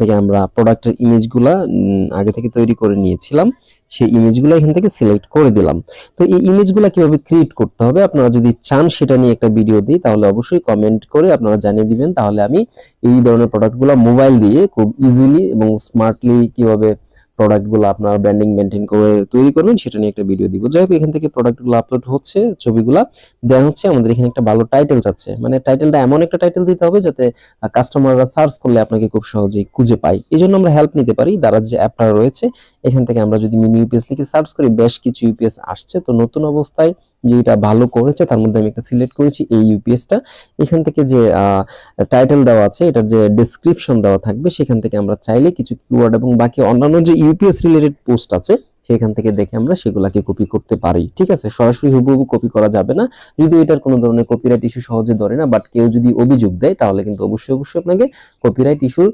থেকে আমরা প্রোডাক্টের ইমেজগুলা আগে থেকে তৈরি করে নিয়েছিলাম, সেই ইমেজগুলো এখান থেকে সিলেক্ট করে দিলাম। তো এই ইমেজগুলো কিভাবে ক্রিয়েট করতে হবে আপনারা যদি চান সেটা নিয়ে একটা ভিডিও দিই, তাহলে অবশ্যই কমেন্ট করে আপনারা জানিয়ে দিবেন, তাহলে আমি এই ধরনের প্রোডাক্টগুলো মোবাইল দিয়ে খুব ইজিলি এবং স্মার্টলি কিভাবে প্রোডাক্টগুলো আপনারা ব্র্যান্ডিং মেনটেন করে তৈরি করবেন সেটা নিয়ে একটা ভিডিও দিব। যাই হোক, এখান থেকে প্রোডাক্টগুলো আপলোড হচ্ছে, ছবিগুলা দেন হচ্ছে। আমাদের এখানে একটা ভালো টাইটেল চাচ্ছে, মানে টাইটেলটা এমন একটা টাইটেল দিতে হবে যাতে কাস্টমাররা সার্চ করলে আপনাকে খুব সহজেই খুঁজে পায়। এই জন্য আমরা হেল্প নিতে পারি, দারাজ যে অ্যাপটা রয়েছে এখান থেকে আমরা যদি মিনি ইউপিএস লিখে সার্চ করি, বেশ কিছু ইউপিএস আসছে। তো নতুন অবস্থায় যেটা ভালো করেছে তার মধ্যে আমি একটা সিলেক্ট করেছি এই ইউপিএসটা। এখান থেকে যে টাইটেল দেওয়া আছে, এটার যে ডেসক্রিপশন দেওয়া থাকবে, সেখান থেকে আমরা চাইলে কিছু কিওয়ার্ড এবং বাকি অন্যান্য যে ইউপিএস রিলেটেড পোস্ট আছে সেখান থেকে দেখে আমরা সেগুলাকে কপি করতে পারি। ঠিক আছে, সরাসরি হুবহু কপি করা যাবে না, যদিও এটার কোনো ধরনের কপিরাইট ইস্যু সহজে ধরে না, বাট কেউ যদি অভিযোগ দেয় তাহলে কিন্তু অবশ্যই আপনাকে কপিরাইট ইস্যুর